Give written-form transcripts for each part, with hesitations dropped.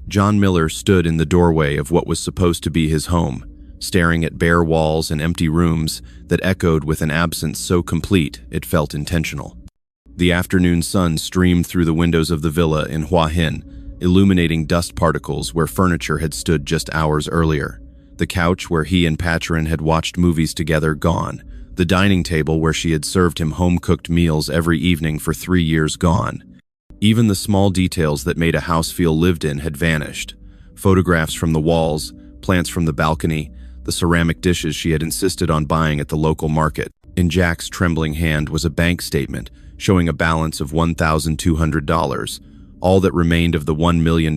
John Miller stood in the doorway of what was supposed to be his home, staring at bare walls and empty rooms that echoed with an absence so complete it felt intentional. The afternoon sun streamed through the windows of the villa in Hua Hin, illuminating dust particles where furniture had stood just hours earlier. The couch where he and Patine had watched movies together gone. The dining table where she had served him home-cooked meals every evening for 3 years gone. Even the small details that made a house feel lived in had vanished. Photographs from the walls, plants from the balcony, the ceramic dishes she had insisted on buying at the local market. In Jack's trembling hand was a bank statement showing a balance of $1,200, all that remained of the $1 million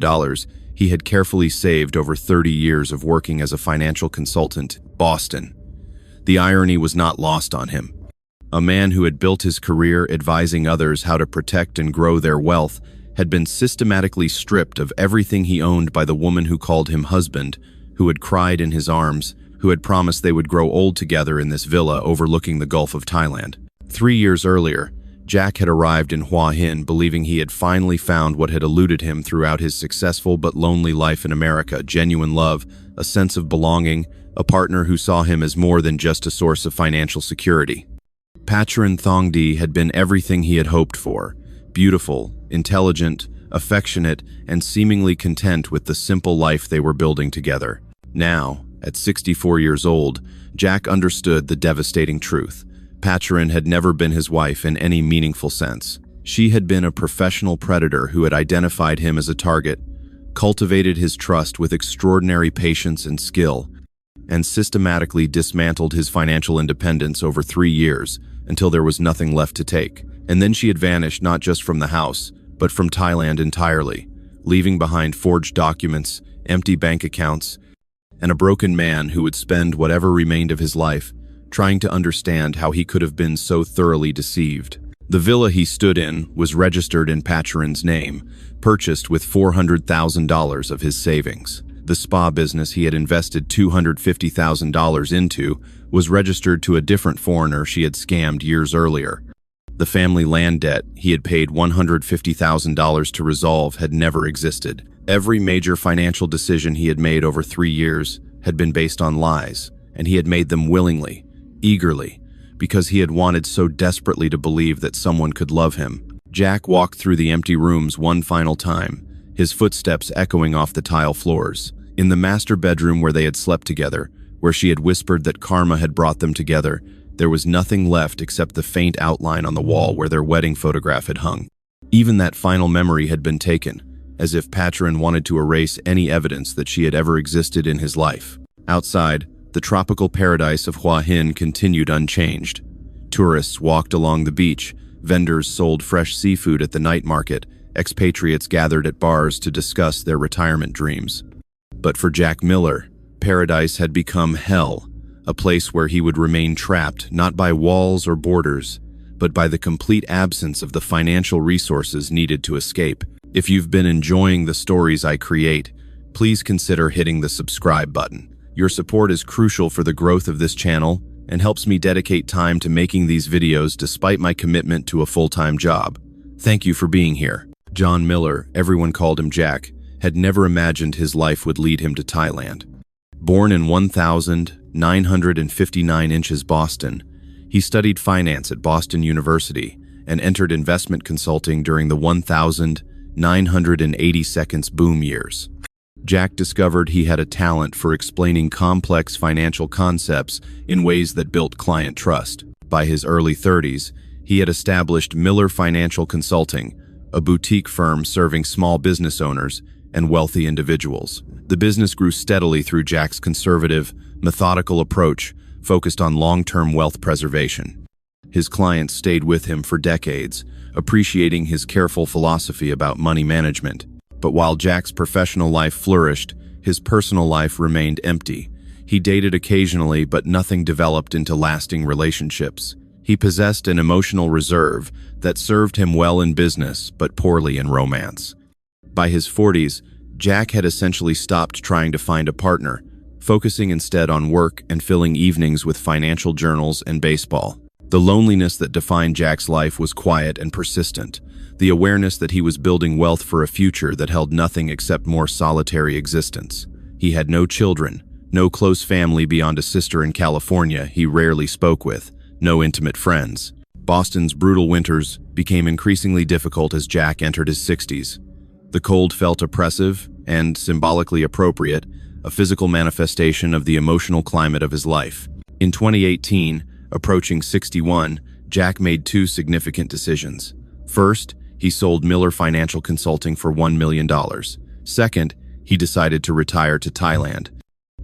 he had carefully saved over 30 years of working as a financial consultant in Boston. The irony was not lost on him. A man who had built his career advising others how to protect and grow their wealth had been systematically stripped of everything he owned by the woman who called him husband, who had cried in his arms, who had promised they would grow old together in this villa overlooking the Gulf of Thailand. 3 years earlier, Jack had arrived in Hua Hin believing he had finally found what had eluded him throughout his successful but lonely life in America: genuine love, a sense of belonging, a partner who saw him as more than just a source of financial security. Patine Thongdi had been everything he had hoped for: beautiful, intelligent, affectionate, and seemingly content with the simple life they were building together. Now, at 64 years old, Jack understood the devastating truth. Patine had never been his wife in any meaningful sense. She had been a professional predator who had identified him as a target, cultivated his trust with extraordinary patience and skill, and systematically dismantled his financial independence over 3 years until there was nothing left to take. And then she had vanished not just from the house, but from Thailand entirely, leaving behind forged documents, empty bank accounts, and a broken man who would spend whatever remained of his life trying to understand how he could have been so thoroughly deceived. The villa he stood in was registered in Patine's name, purchased with $400,000 of his savings. The spa business he had invested $250,000 into was registered to a different foreigner she had scammed years earlier. The family land debt he had paid $150,000 to resolve had never existed. Every major financial decision he had made over 3 years had been based on lies, and he had made them willingly, eagerly, because he had wanted so desperately to believe that someone could love him. Jack walked through the empty rooms one final time, his footsteps echoing off the tile floors. In the master bedroom where they had slept together, where she had whispered that karma had brought them together, there was nothing left except the faint outline on the wall where their wedding photograph had hung. Even that final memory had been taken, as if Patine wanted to erase any evidence that she had ever existed in his life. Outside, the tropical paradise of Hua Hin continued unchanged. Tourists walked along the beach, vendors sold fresh seafood at the night market, expatriates gathered at bars to discuss their retirement dreams. But for Jack Miller, paradise had become hell, a place where he would remain trapped not by walls or borders, but by the complete absence of the financial resources needed to escape. If you've been enjoying the stories I create, please consider hitting the subscribe button. Your support is crucial for the growth of this channel and helps me dedicate time to making these videos despite my commitment to a full-time job. Thank you for being here. John Miller, everyone called him Jack, had never imagined his life would lead him to Thailand. Born in 1959 inches Boston, he studied finance at Boston University and entered investment consulting during the 1982 boom years. Jack discovered he had a talent for explaining complex financial concepts in ways that built client trust. By his early 30s, he had established Miller Financial Consulting, a boutique firm serving small business owners and wealthy individuals. The business grew steadily through Jack's conservative, methodical approach focused on long-term wealth preservation. His clients stayed with him for decades, appreciating his careful philosophy about money management. But while Jack's professional life flourished, his personal life remained empty. He dated occasionally, but nothing developed into lasting relationships. He possessed an emotional reserve that served him well in business, but poorly in romance. By his 40s, Jack had essentially stopped trying to find a partner, focusing instead on work and filling evenings with financial journals and baseball. The loneliness that defined Jack's life was quiet and persistent. the awareness that he was building wealth for a future that held nothing except more solitary existence. He had no children, no close family beyond a sister in California he rarely spoke with, no intimate friends. Boston's brutal winters became increasingly difficult as Jack entered his 60s. The cold felt oppressive and symbolically appropriate, a physical manifestation of the emotional climate of his life. In 2018, approaching 61, Jack made two significant decisions. First, he sold Miller Financial Consulting for $1 million. Second, he decided to retire to Thailand.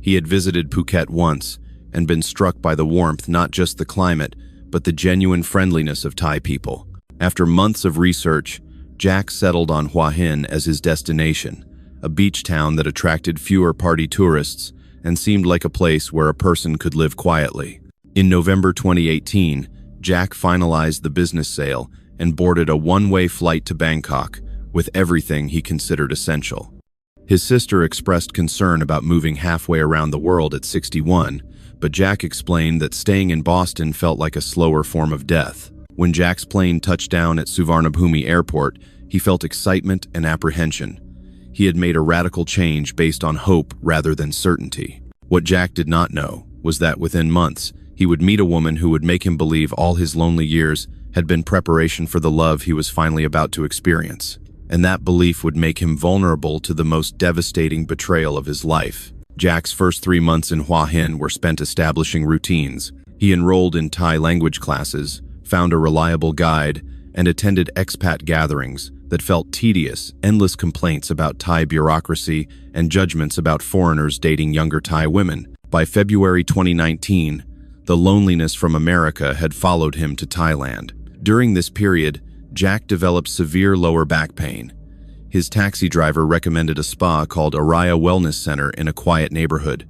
He had visited Phuket once and been struck by the warmth, not just the climate, but the genuine friendliness of Thai people. After months of research, Jack settled on Hua Hin as his destination, a beach town that attracted fewer party tourists and seemed like a place where a person could live quietly. In November 2018, Jack finalized the business sale and boarded a one-way flight to Bangkok with everything he considered essential. His sister expressed concern about moving halfway around the world at 61, but Jack explained that staying in Boston felt like a slower form of death. When Jack's plane touched down at Suvarnabhumi Airport, he felt excitement and apprehension. He had made a radical change based on hope rather than certainty. What Jack did not know was that within months, he would meet a woman who would make him believe all his lonely years had been preparation for the love he was finally about to experience. And that belief would make him vulnerable to the most devastating betrayal of his life. Jack's first 3 months in Hua Hin were spent establishing routines. He enrolled in Thai language classes, found a reliable guide, and attended expat gatherings that felt tedious, endless complaints about Thai bureaucracy and judgments about foreigners dating younger Thai women. By February 2019, the loneliness from America had followed him to Thailand. During this period, Jack developed severe lower back pain. His taxi driver recommended a spa called Araya Wellness Center in a quiet neighborhood.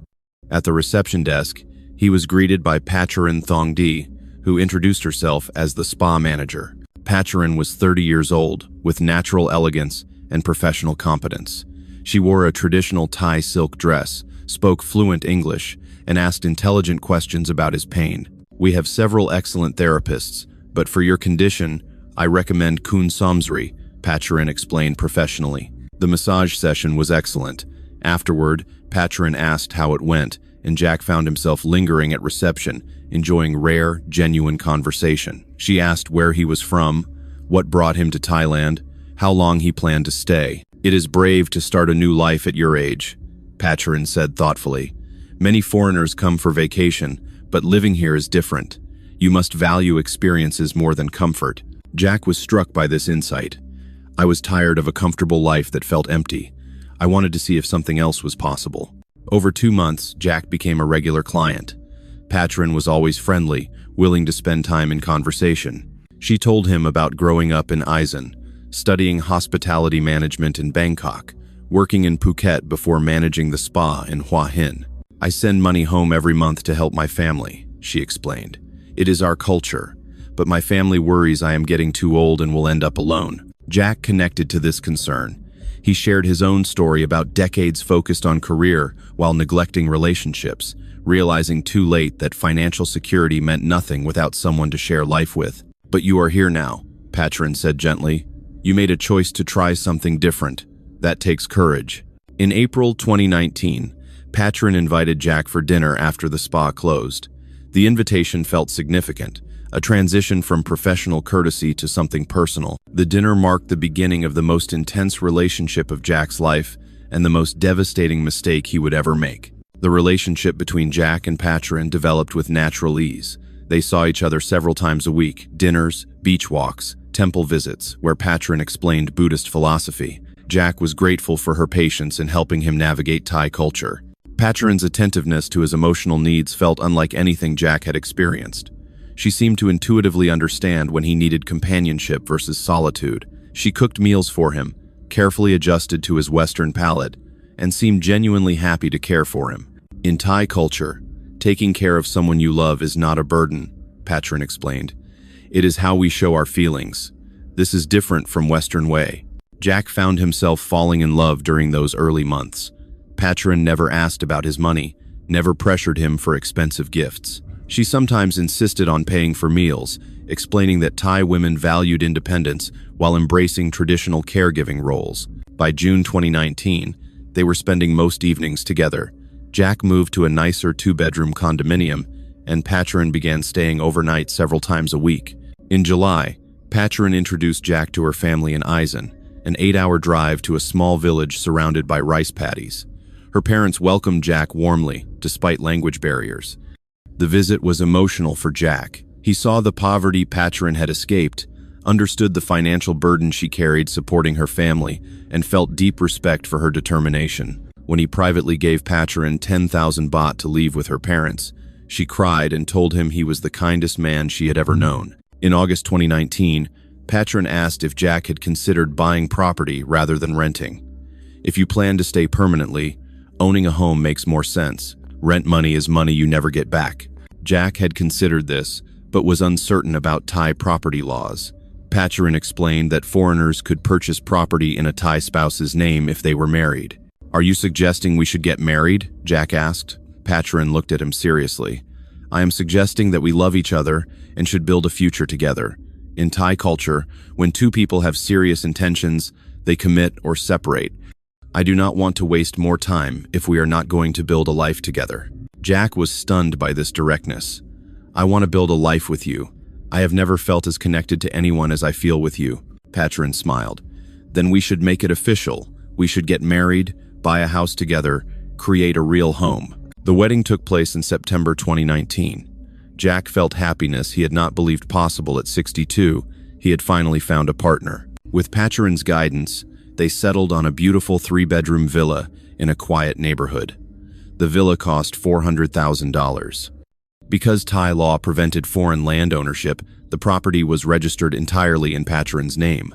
At the reception desk, he was greeted by Patine Thongdi, who introduced herself as the spa manager. Patine was 30 years old, with natural elegance and professional competence. She wore a traditional Thai silk dress, spoke fluent English, and asked intelligent questions about his pain. "We have several excellent therapists, but for your condition, I recommend Kun Somsri," Patine explained professionally. The massage session was excellent. Afterward, Patine asked how it went, and Jack found himself lingering at reception, enjoying rare, genuine conversation. She asked where he was from, what brought him to Thailand, how long he planned to stay. "It is brave to start a new life at your age," Patine said thoughtfully. "Many foreigners come for vacation, but living here is different. You must value experiences more than comfort." Jack was struck by this insight. "I was tired of a comfortable life that felt empty. I wanted to see if something else was possible." Over 2 months, Jack became a regular client. Patine was always friendly, willing to spend time in conversation. She told him about growing up in Aizen, studying hospitality management in Bangkok, working in Phuket before managing the spa in Hua Hin. "I send money home every month to help my family," she explained. "It is our culture, but my family worries I am getting too old and will end up alone." Jack connected to this concern. He shared his own story about decades focused on career while neglecting relationships, realizing too late that financial security meant nothing without someone to share life with. "But you are here now," Patine said gently. "You made a choice to try something different. That takes courage." In April 2019, Patine invited Jack for dinner after the spa closed. The invitation felt significant, a transition from professional courtesy to something personal. The dinner marked the beginning of the most intense relationship of Jack's life and the most devastating mistake he would ever make. The relationship between Jack and Patine developed with natural ease. They saw each other several times a week: dinners, beach walks, temple visits, where Patine explained Buddhist philosophy. Jack was grateful for her patience in helping him navigate Thai culture. Patine's attentiveness to his emotional needs felt unlike anything Jack had experienced. She seemed to intuitively understand when he needed companionship versus solitude. She cooked meals for him, carefully adjusted to his Western palate, and seemed genuinely happy to care for him. In Thai culture, taking care of someone you love is not a burden, Patine explained. It is how we show our feelings. This is different from Western way. Jack found himself falling in love during those early months. Patine never asked about his money, never pressured him for expensive gifts. She sometimes insisted on paying for meals, explaining that Thai women valued independence while embracing traditional caregiving roles. By June 2019, they were spending most evenings together. Jack moved to a nicer two-bedroom condominium, and Patine began staying overnight several times a week. In July, Patine introduced Jack to her family in Eisen, an 8-hour drive to a small village surrounded by rice paddies. Her parents welcomed Jack warmly, despite language barriers. The visit was emotional for Jack. He saw the poverty Patine had escaped, understood the financial burden she carried supporting her family, and felt deep respect for her determination. When he privately gave Patine 10,000 baht to leave with her parents, she cried and told him he was the kindest man she had ever known. In August 2019, Patine asked if Jack had considered buying property rather than renting. If you plan to stay permanently, owning a home makes more sense. Rent money is money you never get back. Jack had considered this, but was uncertain about Thai property laws. Patine explained that foreigners could purchase property in a Thai spouse's name if they were married. "Are you suggesting we should get married?" Jack asked. Patine looked at him seriously. "I am suggesting that we love each other and should build a future together. In Thai culture, when two people have serious intentions, they commit or separate. I do not want to waste more time if we are not going to build a life together." Jack was stunned by this directness. "I want to build a life with you. I have never felt as connected to anyone as I feel with you." Patine smiled. "Then we should make it official. We should get married, buy a house together, create a real home." The wedding took place in September 2019. Jack felt happiness he had not believed possible at 62. He had finally found a partner. With Patine's guidance, they settled on a beautiful 3-bedroom villa in a quiet neighborhood. The villa cost $400,000. Because Thai law prevented foreign land ownership, the property was registered entirely in Patine's name.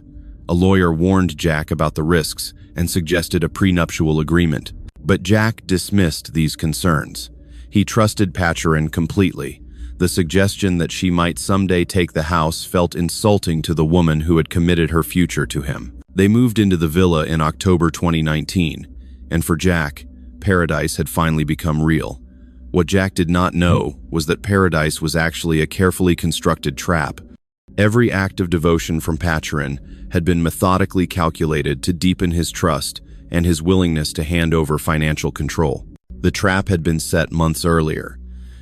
A lawyer warned Jack about the risks and suggested a prenuptial agreement. But Jack dismissed these concerns. He trusted Patine completely. The suggestion that she might someday take the house felt insulting to the woman who had committed her future to him. They moved into the villa in October 2019, and for Jack, paradise had finally become real. What Jack did not know was that paradise was actually a carefully constructed trap. Every act of devotion from Patine had been methodically calculated to deepen his trust and his willingness to hand over financial control. The trap had been set months earlier.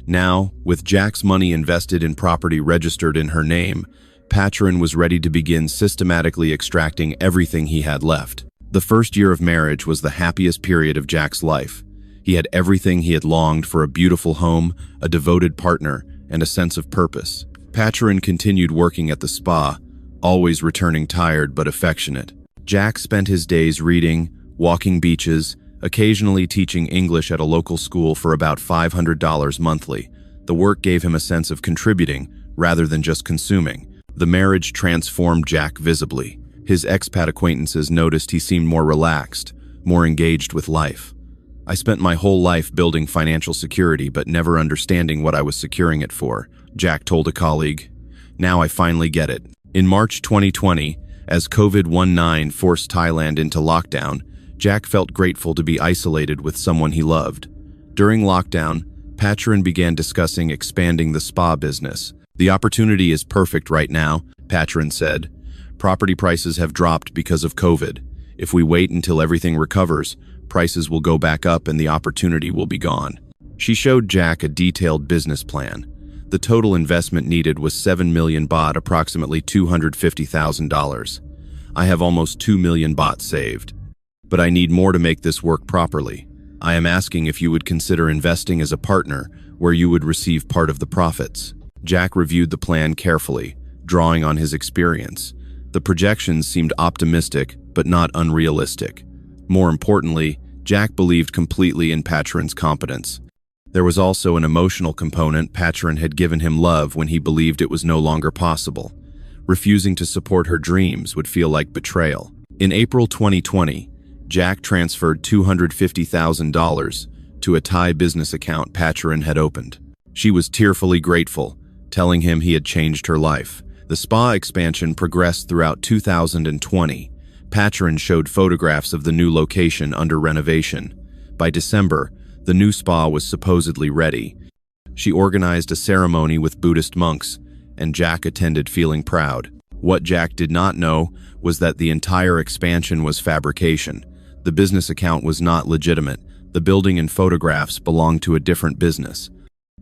Now, with Jack's money invested in property registered in her name, Patine was ready to begin systematically extracting everything he had left. The first year of marriage was the happiest period of Jack's life. He had everything he had longed for: a beautiful home, a devoted partner, and a sense of purpose. Patine continued working at the spa, always returning tired but affectionate. Jack spent his days reading, walking beaches, occasionally teaching English at a local school for about $500 monthly. The work gave him a sense of contributing rather than just consuming. The marriage transformed Jack visibly. His expat acquaintances noticed he seemed more relaxed, more engaged with life. "I spent my whole life building financial security but never understanding what I was securing it for," Jack told a colleague. "Now I finally get it." In March 2020, as COVID-19 forced Thailand into lockdown, Jack felt grateful to be isolated with someone he loved. During lockdown, Patine began discussing expanding the spa business. "The opportunity is perfect right now," Patine said. "Property prices have dropped because of COVID. If we wait until everything recovers, prices will go back up and the opportunity will be gone." She showed Jack a detailed business plan. The total investment needed was 7 million baht, approximately $250,000. "I have almost 2 million baht saved. But I need more to make this work properly. I am asking if you would consider investing as a partner, where you would receive part of the profits." Jack reviewed the plan carefully, drawing on his experience. The projections seemed optimistic, but not unrealistic. More importantly, Jack believed completely in Patine's competence. There was also an emotional component. Patine had given him love when he believed it was no longer possible. Refusing to support her dreams would feel like betrayal. In April 2020, Jack transferred $250,000 to a Thai business account Patine had opened. She was tearfully grateful, telling him he had changed her life. The spa expansion progressed throughout 2020. Patine showed photographs of the new location under renovation. By December, the new spa was supposedly ready. She organized a ceremony with Buddhist monks, and Jack attended feeling proud. What Jack did not know was that the entire expansion was fabrication. The business account was not legitimate. The building and photographs belonged to a different business.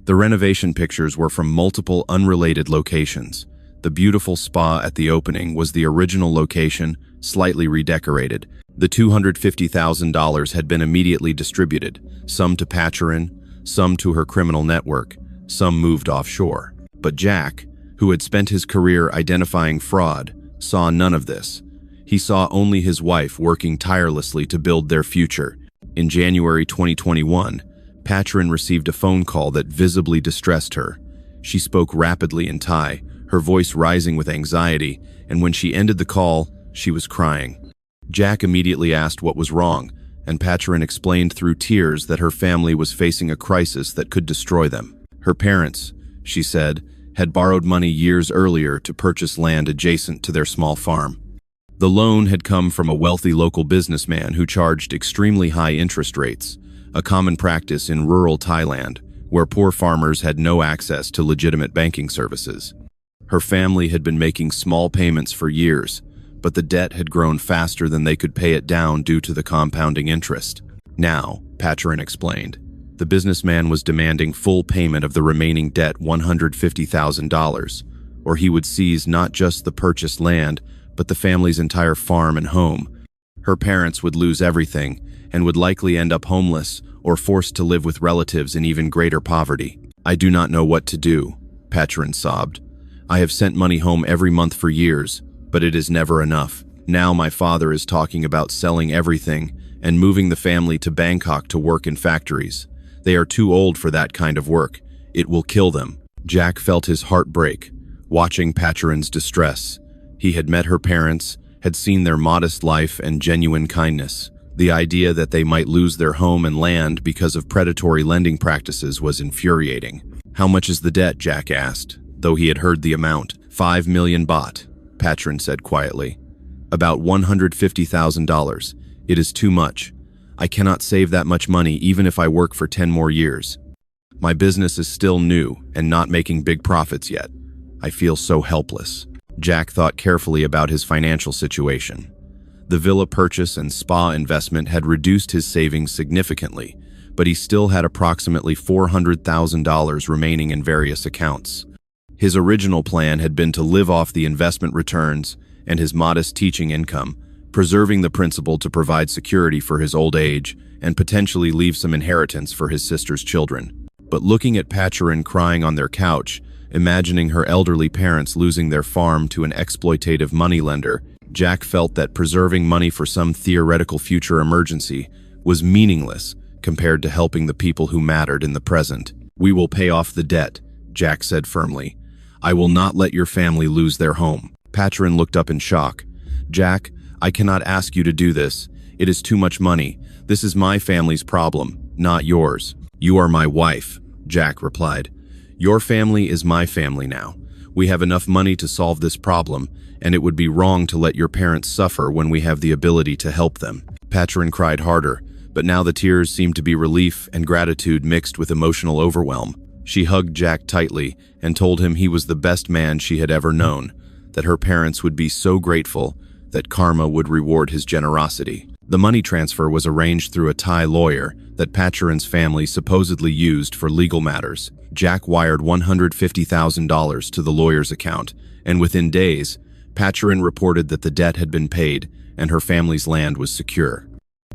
The renovation pictures were from multiple unrelated locations. The beautiful spa at the opening was the original location, slightly redecorated. The $250,000 had been immediately distributed, some to Patine, some to her criminal network, some moved offshore. But Jack, who had spent his career identifying fraud, saw none of this. He saw only his wife working tirelessly to build their future. In January 2021, Patine received a phone call that visibly distressed her. She spoke rapidly in Thai, her voice rising with anxiety, and when she ended the call, she was crying. Jack immediately asked what was wrong, and Patine explained through tears that her family was facing a crisis that could destroy them. Her parents, she said, had borrowed money years earlier to purchase land adjacent to their small farm. The loan had come from a wealthy local businessman who charged extremely high interest rates, a common practice in rural Thailand, where poor farmers had no access to legitimate banking services. Her family had been making small payments for years, but the debt had grown faster than they could pay it down due to the compounding interest. Now, Patine explained, the businessman was demanding full payment of the remaining debt, $150,000, or he would seize not just the purchased land, but the family's entire farm and home. Her parents would lose everything and would likely end up homeless or forced to live with relatives in even greater poverty. I do not know what to do, Patine sobbed. I have sent money home every month for years, but it is never enough. Now my father is talking about selling everything and moving the family to Bangkok to work in factories. They are too old for that kind of work. It will kill them. Jack felt his heart break, watching Patine's distress. He had met her parents, had seen their modest life and genuine kindness. The idea that they might lose their home and land because of predatory lending practices was infuriating. How much is the debt? Jack asked, though he had heard the amount. 5 million baht, Patine said quietly. About $150,000. It is too much. I cannot save that much money even if I work for 10 more years. My business is still new and not making big profits yet. I feel so helpless. Jack thought carefully about his financial situation. The villa purchase and spa investment had reduced his savings significantly, but he still had approximately $400,000 remaining in various accounts. His original plan had been to live off the investment returns and his modest teaching income, preserving the principal to provide security for his old age and potentially leave some inheritance for his sister's children. But looking at Patine crying on their couch, imagining her elderly parents losing their farm to an exploitative moneylender, Jack felt that preserving money for some theoretical future emergency was meaningless compared to helping the people who mattered in the present. We will pay off the debt, Jack said firmly. I will not let your family lose their home. Patine looked up in shock. Jack, I cannot ask you to do this. It is too much money. This is my family's problem, not yours. You are my wife, Jack replied. Your family is my family now. We have enough money to solve this problem, and it would be wrong to let your parents suffer when we have the ability to help them. Patine cried harder, but now the tears seemed to be relief and gratitude mixed with emotional overwhelm. She hugged Jack tightly and told him he was the best man she had ever known, that her parents would be so grateful that karma would reward his generosity. The money transfer was arranged through a Thai lawyer that Patine's family supposedly used for legal matters. Jack wired $150,000 to the lawyer's account, and within days, Patine reported that the debt had been paid and her family's land was secure.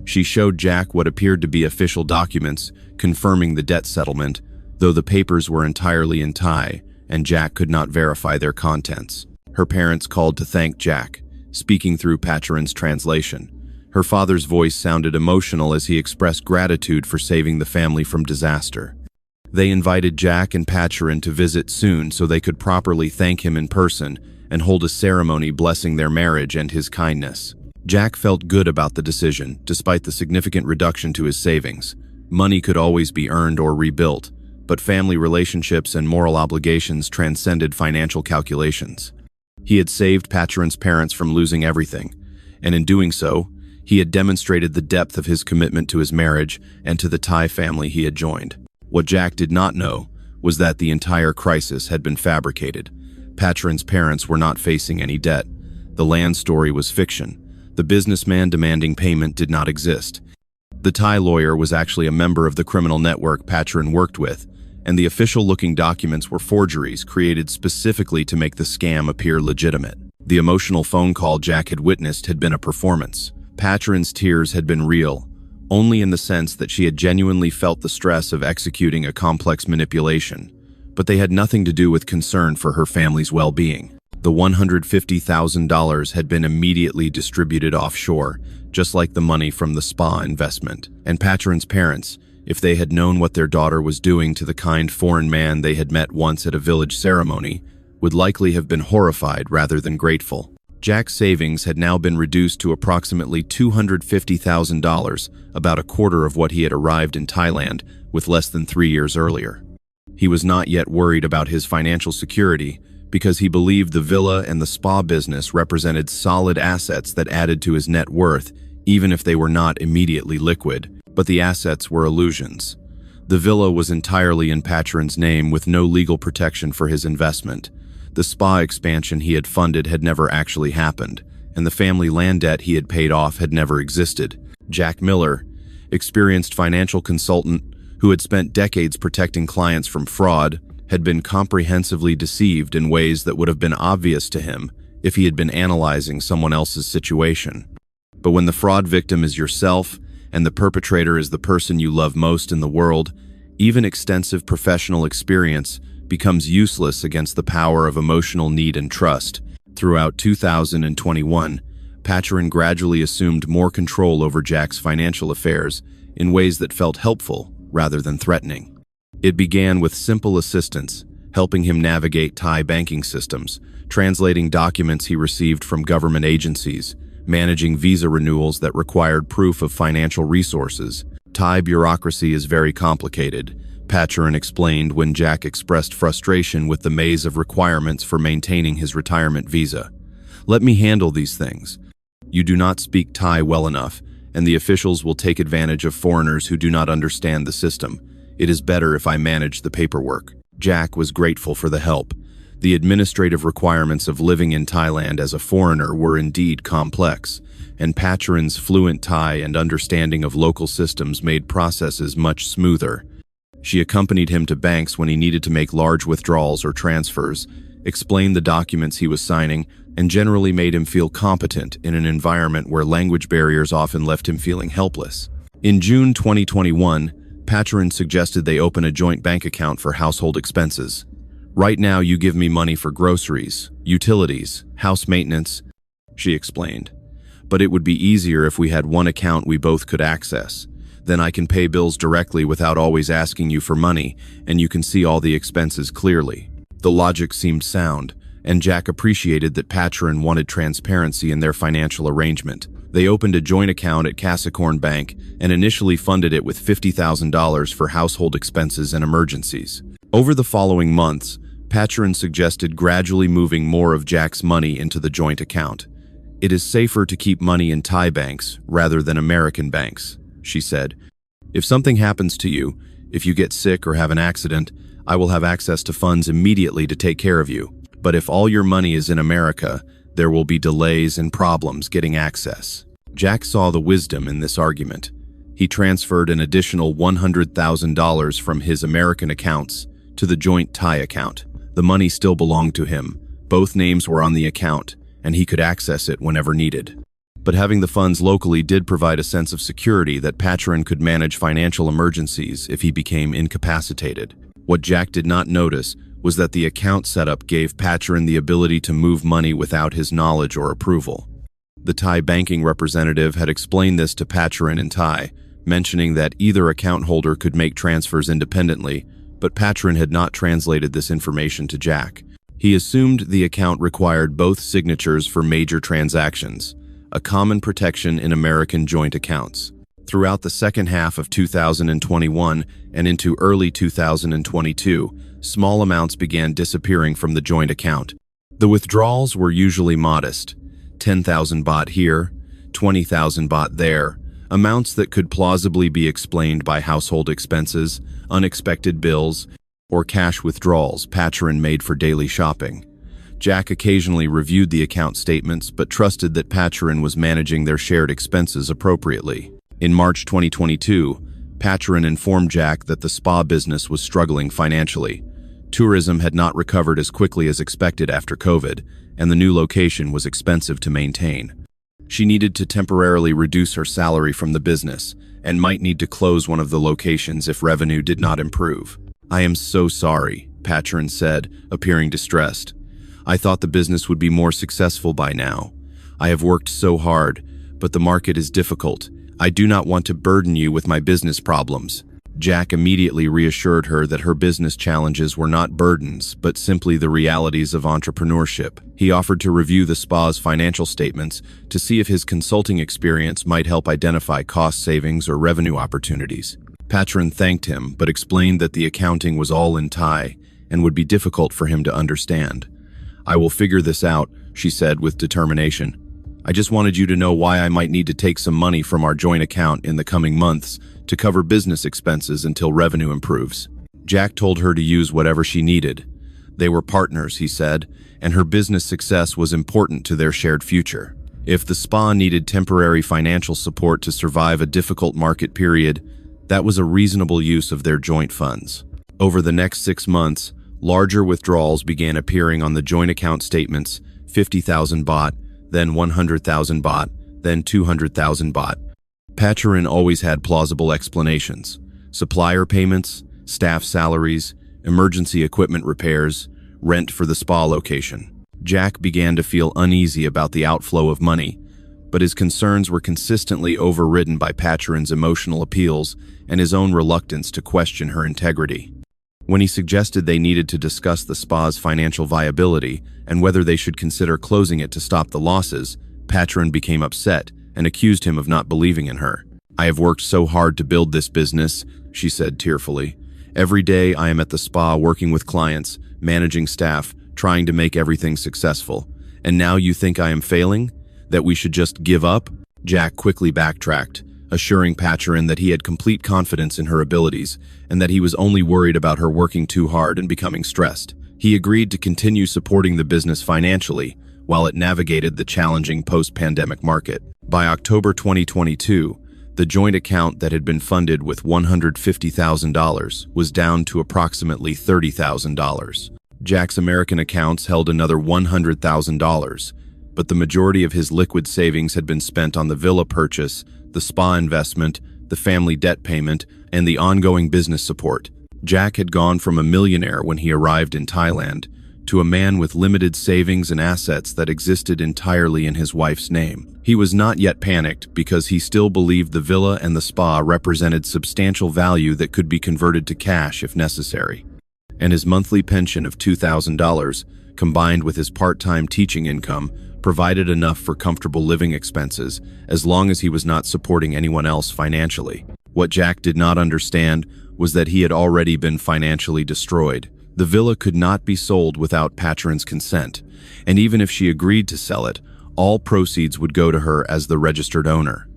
She showed Jack what appeared to be official documents confirming the debt settlement, though the papers were entirely in Thai and Jack could not verify their contents. Her parents called to thank Jack, speaking through Patine's translation. Her father's voice sounded emotional as he expressed gratitude for saving the family from disaster. They invited Jack and Patine to visit soon so they could properly thank him in person and hold a ceremony blessing their marriage and his kindness. Jack felt good about the decision, despite the significant reduction to his savings. Money could always be earned or rebuilt, but family relationships and moral obligations transcended financial calculations. He had saved Patine's parents from losing everything, and in doing so, he had demonstrated the depth of his commitment to his marriage and to the Thai family he had joined. What Jack did not know was that the entire crisis had been fabricated. Patron's parents were not facing any debt. The land story was fiction. The businessman demanding payment did not exist. The Thai lawyer was actually a member of the criminal network Patron worked with, and the official-looking documents were forgeries created specifically to make the scam appear legitimate. The emotional phone call Jack had witnessed had been a performance. Patron's tears had been real, only in the sense that she had genuinely felt the stress of executing a complex manipulation, but they had nothing to do with concern for her family's well-being. The $150,000 had been immediately distributed offshore, just like the money from the spa investment. And Patron's parents, if they had known what their daughter was doing to the kind foreign man they had met once at a village ceremony, would likely have been horrified rather than grateful. Jack's savings had now been reduced to approximately $250,000, about a quarter of what he had arrived in Thailand with less than 3 years earlier. He was not yet worried about his financial security because he believed the villa and the spa business represented solid assets that added to his net worth, even if they were not immediately liquid. But the assets were illusions. The villa was entirely in Patron's name with no legal protection for his investment. The spa expansion he had funded had never actually happened, and the family land debt he had paid off had never existed. Jack Miller, experienced financial consultant who had spent decades protecting clients from fraud, had been comprehensively deceived in ways that would have been obvious to him if he had been analyzing someone else's situation. But when the fraud victim is yourself, and the perpetrator is the person you love most in the world, even extensive professional experience becomes useless against the power of emotional need and trust. Throughout 2021, Patron gradually assumed more control over Jack's financial affairs in ways that felt helpful rather than threatening. It began with simple assistance, helping him navigate Thai banking systems, translating documents he received from government agencies, managing visa renewals that required proof of financial resources. Thai bureaucracy is very complicated, Patron explained when Jack expressed frustration with the maze of requirements for maintaining his retirement visa. Let me handle these things. You do not speak Thai well enough, and the officials will take advantage of foreigners who do not understand the system. It is better if I manage the paperwork. Jack was grateful for the help. The administrative requirements of living in Thailand as a foreigner were indeed complex, and Patron's fluent Thai and understanding of local systems made processes much smoother. She accompanied him to banks when he needed to make large withdrawals or transfers, explained the documents he was signing, and generally made him feel competent in an environment where language barriers often left him feeling helpless. In June 2021, Patron suggested they open a joint bank account for household expenses. Right now you give me money for groceries, utilities, house maintenance, she explained. But it would be easier if we had one account we both could access. Then I can pay bills directly without always asking you for money, and you can see all the expenses clearly. The logic seemed sound, and Jack appreciated that Patron wanted transparency in their financial arrangement. They opened a joint account at Capricorn Bank and initially funded it with $50,000 for household expenses and emergencies. Over the following months, Patron suggested gradually moving more of Jack's money into the joint account. It is safer to keep money in Thai banks rather than American banks, she said. If something happens to you, if you get sick or have an accident, I will have access to funds immediately to take care of you. But if all your money is in America, there will be delays and problems getting access. Jack saw the wisdom in this argument. He transferred an additional $100,000 from his American accounts to the joint Thai account. The money still belonged to him. Both names were on the account, and he could access it whenever needed. But having the funds locally did provide a sense of security that Patron could manage financial emergencies if he became incapacitated. What Jack did not notice was that the account setup gave Patron the ability to move money without his knowledge or approval. The Thai banking representative had explained this to Patron in Thai, mentioning that either account holder could make transfers independently, but Patron had not translated this information to Jack. He assumed the account required both signatures for major transactions, a common protection in American joint accounts. Throughout the second half of 2021 and into early 2022, small amounts began disappearing from the joint account. The withdrawals were usually modest, 10,000 baht here, 20,000 baht there, amounts that could plausibly be explained by household expenses, unexpected bills, or cash withdrawals Patine made for daily shopping. Jack occasionally reviewed the account statements but trusted that Patine was managing their shared expenses appropriately. In March 2022, Patine informed Jack that the spa business was struggling financially. Tourism had not recovered as quickly as expected after COVID, and the new location was expensive to maintain. She needed to temporarily reduce her salary from the business and might need to close one of the locations if revenue did not improve. "I am so sorry," Patine said, appearing distressed. "I thought the business would be more successful by now. I have worked so hard, but the market is difficult. I do not want to burden you with my business problems." Jack immediately reassured her that her business challenges were not burdens, but simply the realities of entrepreneurship. He offered to review the spa's financial statements to see if his consulting experience might help identify cost savings or revenue opportunities. Patine thanked him, but explained that the accounting was all in Thai and would be difficult for him to understand. "I will figure this out," she said with determination. "I just wanted you to know why I might need to take some money from our joint account in the coming months to cover business expenses until revenue improves." Jack told her to use whatever she needed. They were partners, he said, and her business success was important to their shared future. If the spa needed temporary financial support to survive a difficult market period, that was a reasonable use of their joint funds. Over the next 6 months, larger withdrawals began appearing on the joint account statements: 50,000 baht, then 100,000 baht, then 200,000 baht. Patine always had plausible explanations: supplier payments, staff salaries, emergency equipment repairs, rent for the spa location. Jack began to feel uneasy about the outflow of money, but his concerns were consistently overridden by Patine's emotional appeals and his own reluctance to question her integrity. When he suggested they needed to discuss the spa's financial viability and whether they should consider closing it to stop the losses, Patine became upset and accused him of not believing in her. "I have worked so hard to build this business," she said tearfully. "Every day I am at the spa working with clients, managing staff, trying to make everything successful. And now you think I am failing? That we should just give up?" Jack quickly backtracked, assuring Patine that he had complete confidence in her abilities and that he was only worried about her working too hard and becoming stressed. He agreed to continue supporting the business financially while it navigated the challenging post-pandemic market. By October 2022, the joint account that had been funded with $150,000 was down to approximately $30,000. Jack's American accounts held another $100,000, but the majority of his liquid savings had been spent on the villa purchase, the spa investment, the family debt payment, and the ongoing business support. Jack had gone from a millionaire when he arrived in Thailand to a man with limited savings and assets that existed entirely in his wife's name. He was not yet panicked because he still believed the villa and the spa represented substantial value that could be converted to cash if necessary. And his monthly pension of $2,000, combined with his part-time teaching income, provided enough for comfortable living expenses as long as he was not supporting anyone else financially. What Jack did not understand was that he had already been financially destroyed. The villa could not be sold without Patine's consent, and even if she agreed to sell it, all proceeds would go to her as the registered owner.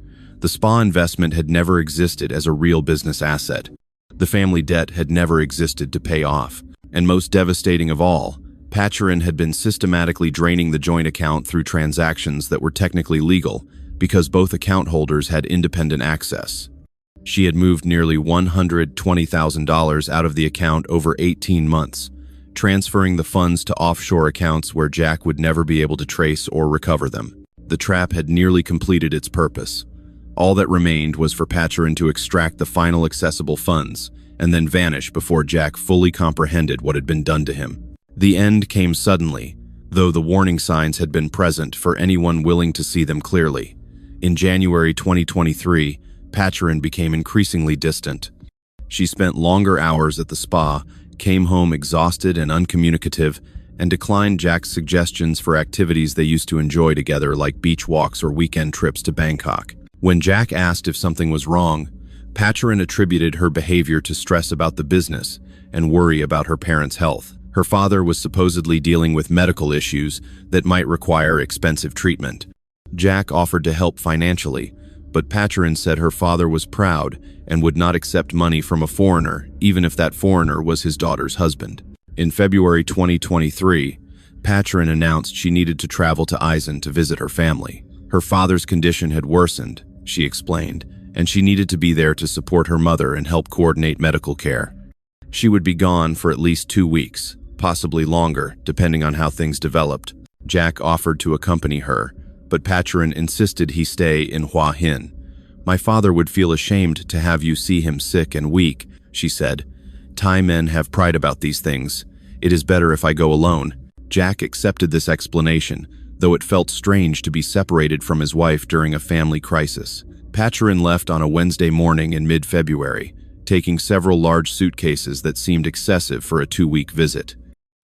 The spa investment had never existed as a real business asset. The family debt had never existed to pay off. And most devastating of all, Patine had been systematically draining the joint account through transactions that were technically legal because both account holders had independent access. She had moved nearly $120,000 out of the account over 18 months, transferring the funds to offshore accounts where Jack would never be able to trace or recover them. The trap had nearly completed its purpose. All that remained was for Patine to extract the final accessible funds and then vanish before Jack fully comprehended what had been done to him. The end came suddenly, though the warning signs had been present for anyone willing to see them clearly. In January 2023, Patine became increasingly distant. She spent longer hours at the spa, came home exhausted and uncommunicative, and declined Jack's suggestions for activities they used to enjoy together, like beach walks or weekend trips to Bangkok. When Jack asked if something was wrong, Patine attributed her behavior to stress about the business and worry about her parents' health. Her father was supposedly dealing with medical issues that might require expensive treatment. Jack offered to help financially, but Patine said her father was proud and would not accept money from a foreigner, even if that foreigner was his daughter's husband. In February 2023, Patine announced she needed to travel to Isan to visit her family. Her father's condition had worsened, she explained, and she needed to be there to support her mother and help coordinate medical care. She would be gone for at least 2 weeks, possibly longer, depending on how things developed. Jack offered to accompany her, but Patine insisted he stay in Hua Hin. "My father would feel ashamed to have you see him sick and weak," she said. "Thai men have pride about these things. It is better if I go alone." Jack accepted this explanation, though it felt strange to be separated from his wife during a family crisis. Patine left on a Wednesday morning in mid-February, taking several large suitcases that seemed excessive for a 2-week visit.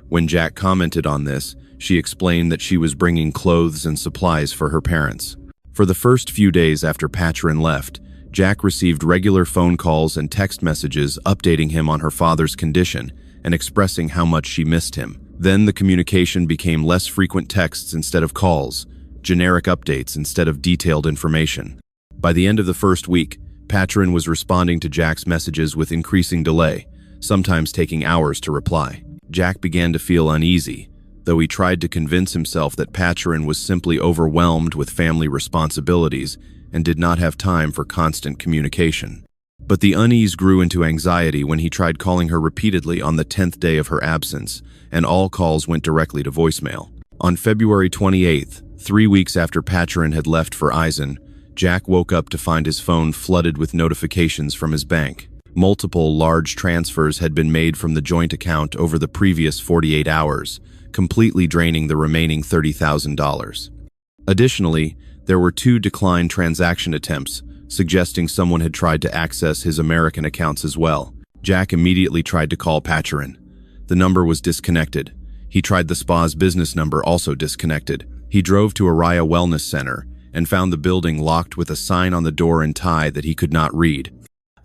When Jack commented on this, she explained that she was bringing clothes and supplies for her parents. For the first few days after Patine left, Jack received regular phone calls and text messages updating him on her father's condition and expressing how much she missed him. Then the communication became less frequent texts instead of calls, generic updates instead of detailed information. By the end of the first week, Patine was responding to Jack's messages with increasing delay, sometimes taking hours to reply. Jack began to feel uneasy, though he tried to convince himself that Patine was simply overwhelmed with family responsibilities and did not have time for constant communication. But the unease grew into anxiety when he tried calling her repeatedly on the 10th day of her absence, and all calls went directly to voicemail. On February 28th, 3 weeks after Patine had left for Isan, Jack woke up to find his phone flooded with notifications from his bank. Multiple large transfers had been made from the joint account over the previous 48 hours, completely draining the remaining $30,000. Additionally, there were 2 declined transaction attempts, suggesting someone had tried to access his American accounts as well. Jack immediately tried to call Patine. The number was disconnected. He tried the spa's business number, also disconnected. He drove to Araya Wellness Center and found the building locked with a sign on the door in Thai that he could not read.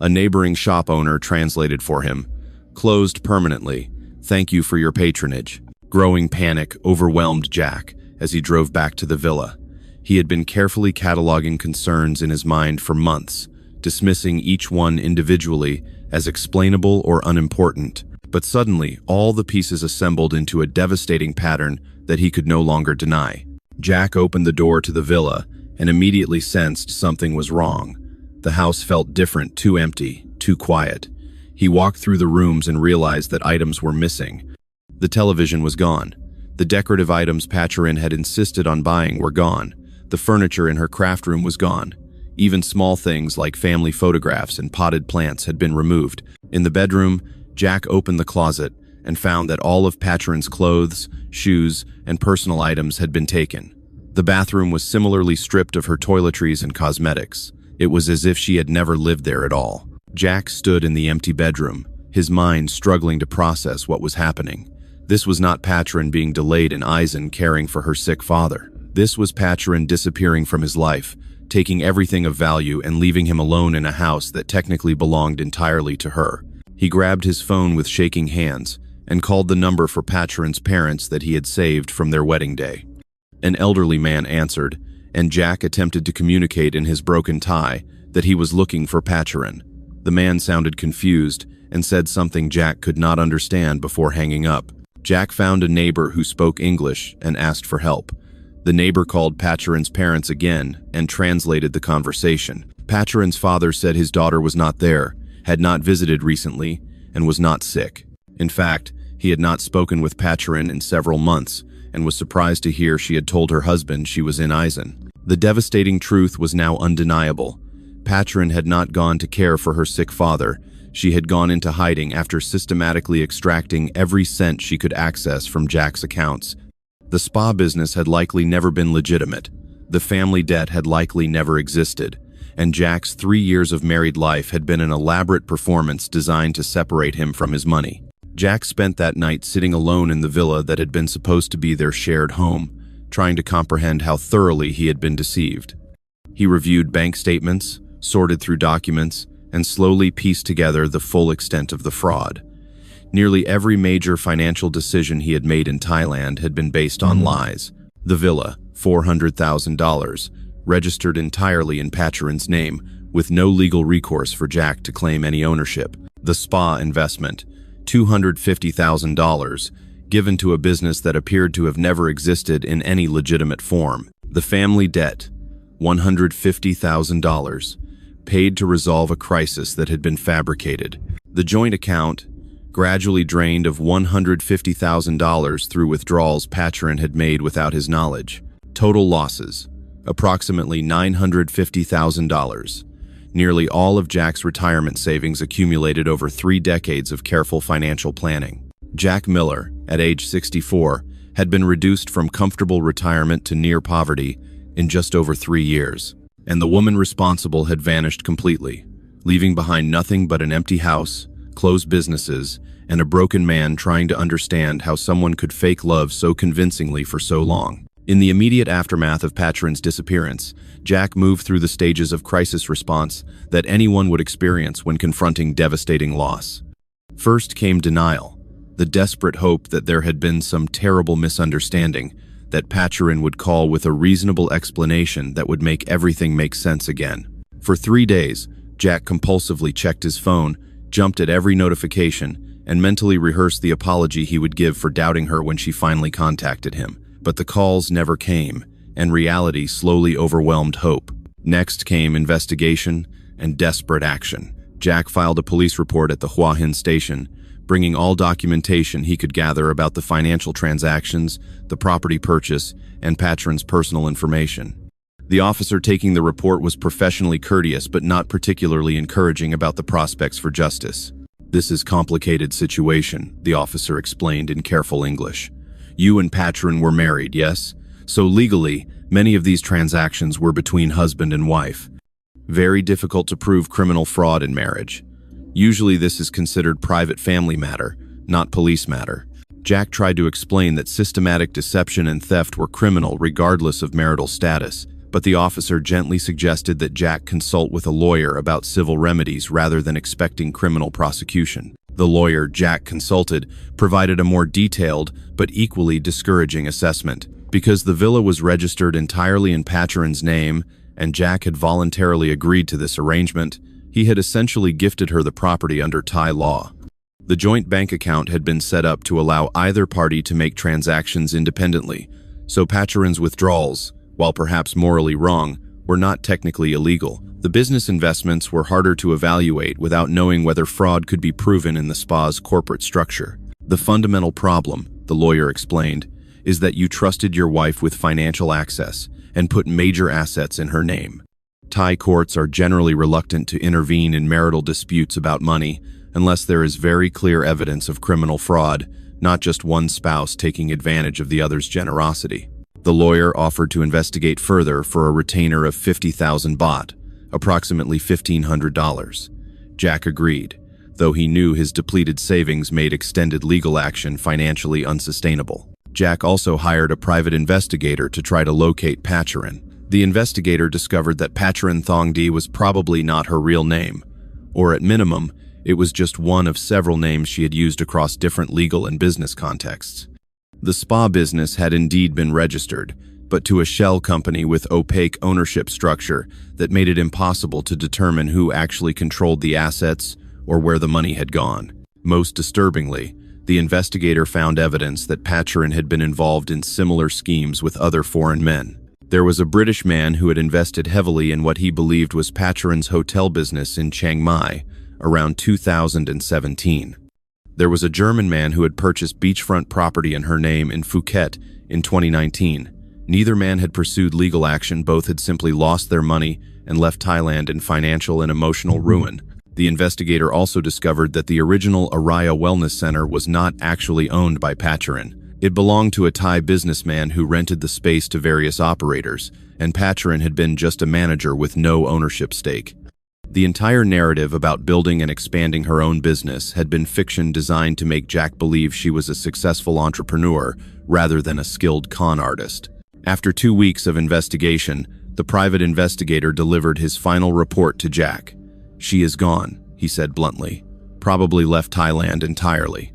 A neighboring shop owner translated for him. "Closed permanently. Thank you for your patronage." Growing panic overwhelmed Jack as he drove back to the villa. He had been carefully cataloging concerns in his mind for months, dismissing each one individually as explainable or unimportant. But suddenly, all the pieces assembled into a devastating pattern that he could no longer deny. Jack opened the door to the villa and immediately sensed something was wrong. The house felt different, too empty, too quiet. He walked through the rooms and realized that items were missing. The television was gone. The decorative items Patine had insisted on buying were gone. The furniture in her craft room was gone. Even small things like family photographs and potted plants had been removed. In the bedroom, Jack opened the closet and found that all of Patine's clothes, shoes, and personal items had been taken. The bathroom was similarly stripped of her toiletries and cosmetics. It was as if she had never lived there at all. Jack stood in the empty bedroom, his mind struggling to process what was happening. This was not Patine being delayed in Isan caring for her sick father. This was Patine disappearing from his life, taking everything of value and leaving him alone in a house that technically belonged entirely to her. He grabbed his phone with shaking hands and called the number for Patine's parents that he had saved from their wedding day. An elderly man answered, and Jack attempted to communicate in his broken Thai that he was looking for Patine. The man sounded confused and said something Jack could not understand before hanging up. Jack found a neighbor who spoke English and asked for help. The neighbor called Patine's parents again and translated the conversation. Patine's father said his daughter was not there, had not visited recently, and was not sick. In fact, he had not spoken with Patine in several months and was surprised to hear she had told her husband she was in Isan. The devastating truth was now undeniable. Patine had not gone to care for her sick father. She had gone into hiding after systematically extracting every cent she could access from Jack's accounts. The spa business had likely never been legitimate. The family debt had likely never existed. And Jack's 3 years of married life had been an elaborate performance designed to separate him from his money. Jack spent that night sitting alone in the villa that had been supposed to be their shared home, trying to comprehend how thoroughly he had been deceived. He reviewed bank statements, sorted through documents, and slowly pieced together the full extent of the fraud. Nearly every major financial decision he had made in Thailand had been based on lies. The villa, $400,000, registered entirely in Patcharin's name, with no legal recourse for Jack to claim any ownership. The spa investment, $250,000, given to a business that appeared to have never existed in any legitimate form. The family debt, $150,000, paid to resolve a crisis that had been fabricated. The joint account, gradually drained of $150,000 through withdrawals Patcharin had made without his knowledge. Total losses, approximately $950,000. Nearly all of Jack's retirement savings accumulated over 3 decades of careful financial planning. Jack Miller, at age 64, had been reduced from comfortable retirement to near poverty in just over 3 years. And the woman responsible had vanished completely, leaving behind nothing but an empty house, closed businesses, and a broken man trying to understand how someone could fake love so convincingly for so long. In the immediate aftermath of Patcharin's disappearance, Jack moved through the stages of crisis response that anyone would experience when confronting devastating loss. First came denial, the desperate hope that there had been some terrible misunderstanding, that Patcharin would call with a reasonable explanation that would make everything make sense again. For 3 days, Jack compulsively checked his phone, jumped at every notification, and mentally rehearsed the apology he would give for doubting her when she finally contacted him. But the calls never came, and reality slowly overwhelmed hope. Next came investigation and desperate action. Jack filed a police report at the Hua Hin station, bringing all documentation he could gather about the financial transactions, the property purchase, and Patcharin's personal information. The officer taking the report was professionally courteous but not particularly encouraging about the prospects for justice. "This is a complicated situation," the officer explained in careful English. "You and Patcharin were married, yes? So legally, many of these transactions were between husband and wife. Very difficult to prove criminal fraud in marriage. Usually this is considered private family matter, not police matter." Jack tried to explain that systematic deception and theft were criminal regardless of marital status, but the officer gently suggested that Jack consult with a lawyer about civil remedies rather than expecting criminal prosecution. The lawyer Jack consulted provided a more detailed but equally discouraging assessment. Because the villa was registered entirely in Patcharin's name and Jack had voluntarily agreed to this arrangement, he had essentially gifted her the property under Thai law. The joint bank account had been set up to allow either party to make transactions independently, so Patcharin's withdrawals, while perhaps morally wrong, were not technically illegal. The business investments were harder to evaluate without knowing whether fraud could be proven in the spa's corporate structure. "The fundamental problem," the lawyer explained, "is that you trusted your wife with financial access and put major assets in her name. Thai courts are generally reluctant to intervene in marital disputes about money unless there is very clear evidence of criminal fraud, not just one spouse taking advantage of the other's generosity." The lawyer offered to investigate further for a retainer of 50,000 baht, approximately $1,500. Jack agreed, though he knew his depleted savings made extended legal action financially unsustainable. Jack also hired a private investigator to try to locate Patcharin. The investigator discovered that Patcharin Thongdi was probably not her real name, or at minimum, it was just one of several names she had used across different legal and business contexts. The spa business had indeed been registered, but to a shell company with opaque ownership structure that made it impossible to determine who actually controlled the assets or where the money had gone. Most disturbingly, the investigator found evidence that Patcharin had been involved in similar schemes with other foreign men. There was a British man who had invested heavily in what he believed was Patcharin's hotel business in Chiang Mai around 2017. There was a German man who had purchased beachfront property in her name in Phuket in 2019. Neither man had pursued legal action, both had simply lost their money and left Thailand in financial and emotional ruin. The investigator also discovered that the original Araya Wellness Center was not actually owned by Patcharin. It belonged to a Thai businessman who rented the space to various operators, and Patcharin had been just a manager with no ownership stake. The entire narrative about building and expanding her own business had been fiction designed to make Jack believe she was a successful entrepreneur rather than a skilled con artist. After 2 weeks of investigation, the private investigator delivered his final report to Jack. "She is gone," he said bluntly. "Probably left Thailand entirely.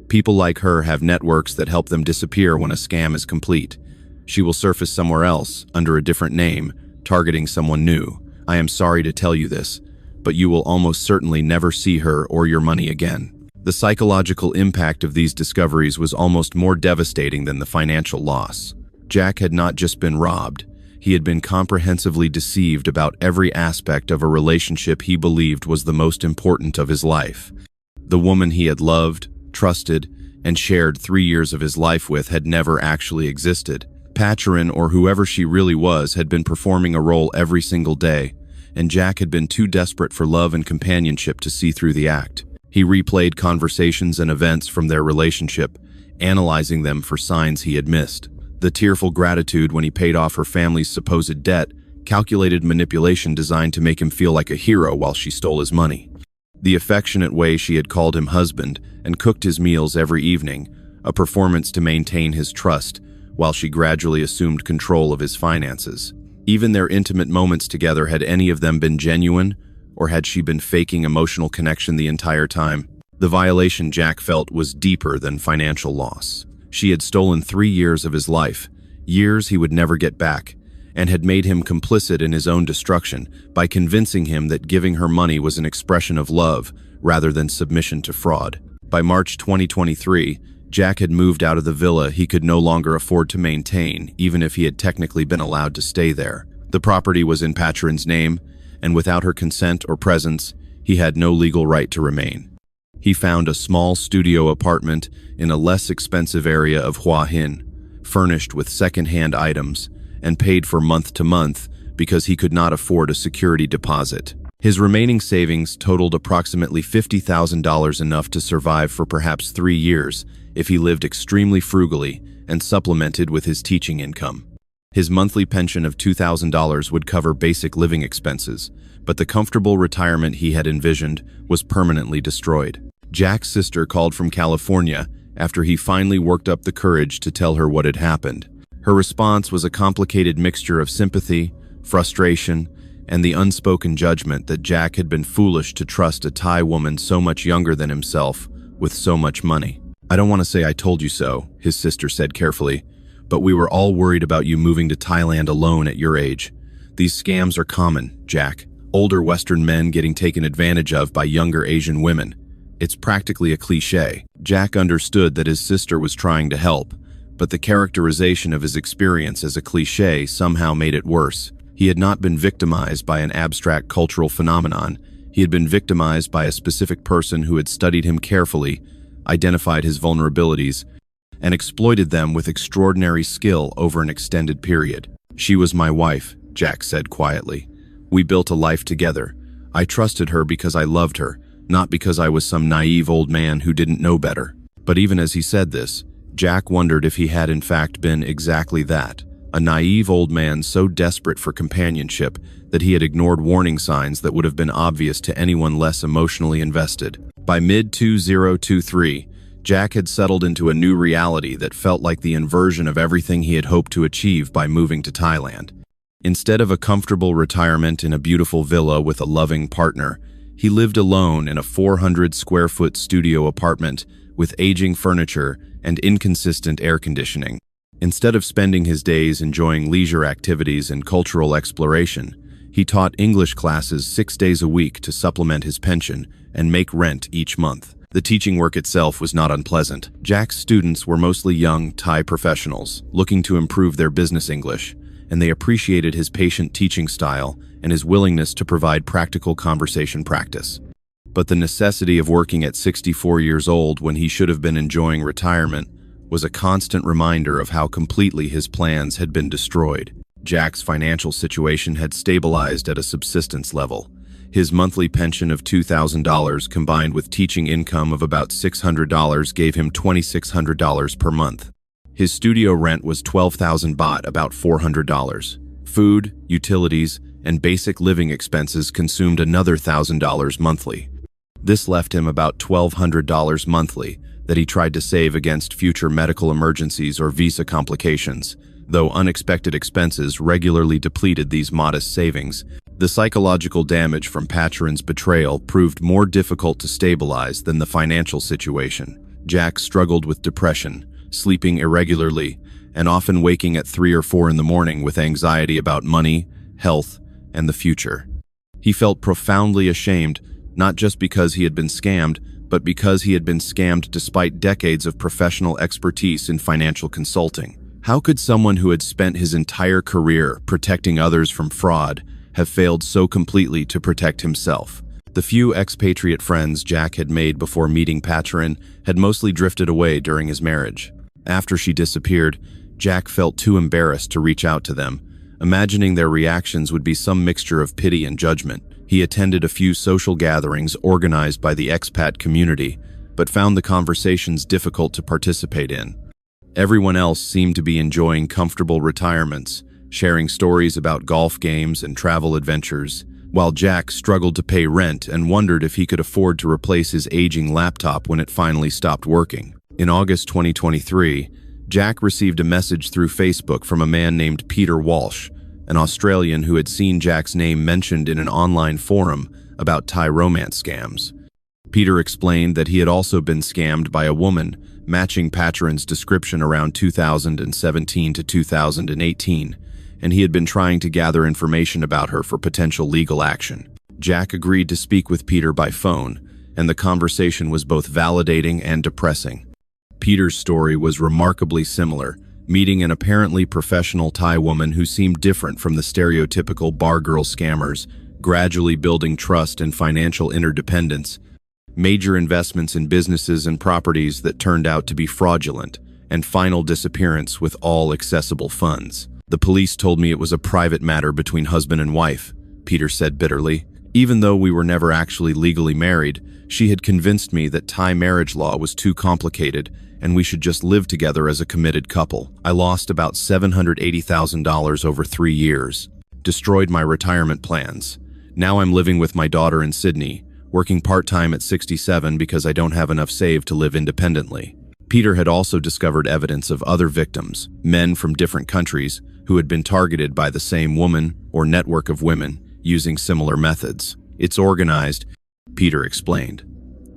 People like her have networks that help them disappear when a scam is complete. She will surface somewhere else, under a different name, targeting someone new. I am sorry to tell you this, but you will almost certainly never see her or your money again. The psychological impact of these discoveries was almost more devastating than the financial loss. Jack had not just been robbed, he had been comprehensively deceived about every aspect of a relationship he believed was the most important of his life. The woman he had loved, trusted, and shared 3 years of his life with had never actually existed. Patine, or whoever she really was, had been performing a role every single day, and Jack had been too desperate for love and companionship to see through the act. He replayed conversations and events from their relationship, analyzing them for signs he had missed. The tearful gratitude when he paid off her family's supposed debt, calculated manipulation designed to make him feel like a hero while she stole his money. The affectionate way she had called him husband and cooked his meals every evening, a performance to maintain his trust, while she gradually assumed control of his finances. Even their intimate moments together, had any of them been genuine, or had she been faking emotional connection the entire time? The violation, Jack felt, was deeper than financial loss. She had stolen 3 years of his life, years he would never get back, and had made him complicit in his own destruction by convincing him that giving her money was an expression of love rather than submission to fraud. By March 2023, Jack had moved out of the villa he could no longer afford to maintain, even if he had technically been allowed to stay there. The property was in Patine's name, and without her consent or presence, he had no legal right to remain. He found a small studio apartment in a less expensive area of Hua Hin, furnished with second-hand items, and paid for month to month because he could not afford a security deposit. His remaining savings totaled approximately $50,000, enough to survive for perhaps 3 years if he lived extremely frugally and supplemented with his teaching income. His monthly pension of $2,000 would cover basic living expenses, but the comfortable retirement he had envisioned was permanently destroyed. Jack's sister called from California after he finally worked up the courage to tell her what had happened. Her response was a complicated mixture of sympathy, frustration, and the unspoken judgment that Jack had been foolish to trust a Thai woman so much younger than himself with so much money. "I don't want to say I told you so," his sister said carefully, "but we were all worried about you moving to Thailand alone at your age. These scams are common, Jack. Older Western men getting taken advantage of by younger Asian women. It's practically a cliché." Jack understood that his sister was trying to help, but the characterization of his experience as a cliché somehow made it worse. He had not been victimized by an abstract cultural phenomenon. He had been victimized by a specific person who had studied him carefully, identified his vulnerabilities, and exploited them with extraordinary skill over an extended period. "She was my wife," Jack said quietly. "We built a life together. I trusted her because I loved her, not because I was some naive old man who didn't know better." But even as he said this, Jack wondered if he had in fact been exactly that, a naive old man so desperate for companionship that he had ignored warning signs that would have been obvious to anyone less emotionally invested. By mid-2023, Jack had settled into a new reality that felt like the inversion of everything he had hoped to achieve by moving to Thailand. Instead of a comfortable retirement in a beautiful villa with a loving partner, he lived alone in a 400-square-foot studio apartment with aging furniture and inconsistent air conditioning. Instead of spending his days enjoying leisure activities and cultural exploration, he taught English classes 6 days a week to supplement his pension and make rent each month. The teaching work itself was not unpleasant. Jack's students were mostly young Thai professionals looking to improve their business English, and they appreciated his patient teaching style and his willingness to provide practical conversation practice. But the necessity of working at 64 years old when he should have been enjoying retirement was a constant reminder of how completely his plans had been destroyed. Jack's financial situation had stabilized at a subsistence level. His monthly pension of $2,000 combined with teaching income of about $600 gave him $2,600 per month. His studio rent was 12,000 baht, about $400. Food, utilities, and basic living expenses consumed another $1,000 monthly. This left him about $1,200 monthly that he tried to save against future medical emergencies or visa complications, though unexpected expenses regularly depleted these modest savings. The psychological damage from Patine's betrayal proved more difficult to stabilize than the financial situation. Jack struggled with depression, sleeping irregularly, and often waking at 3 or 4 in the morning with anxiety about money, health, and the future. He felt profoundly ashamed, not just because he had been scammed, but because he had been scammed despite decades of professional expertise in financial consulting. How could someone who had spent his entire career protecting others from fraud have failed so completely to protect himself? The few expatriate friends Jack had made before meeting Patine had mostly drifted away during his marriage. After she disappeared, Jack felt too embarrassed to reach out to them, imagining their reactions would be some mixture of pity and judgment. He attended a few social gatherings organized by the expat community, but found the conversations difficult to participate in. Everyone else seemed to be enjoying comfortable retirements, sharing stories about golf games and travel adventures, while Jack struggled to pay rent and wondered if he could afford to replace his aging laptop when it finally stopped working. In August 2023, Jack received a message through Facebook from a man named Peter Walsh, an Australian who had seen Jack's name mentioned in an online forum about Thai romance scams. Peter explained that he had also been scammed by a woman matching Patine's description around 2017 to 2018, and he had been trying to gather information about her for potential legal action. Jack agreed to speak with Peter by phone, and the conversation was both validating and depressing. Peter's story was remarkably similar, meeting an apparently professional Thai woman who seemed different from the stereotypical bar girl scammers, gradually building trust and financial interdependence, major investments in businesses and properties that turned out to be fraudulent, and final disappearance with all accessible funds. "The police told me it was a private matter between husband and wife," Peter said bitterly. "Even though we were never actually legally married, she had convinced me that Thai marriage law was too complicated and we should just live together as a committed couple. I lost about $780,000 over 3 years, destroyed my retirement plans. Now I'm living with my daughter in Sydney, working part-time at 67 because I don't have enough saved to live independently." Peter had also discovered evidence of other victims, men from different countries, who had been targeted by the same woman or network of women using similar methods. "It's organized," Peter explained.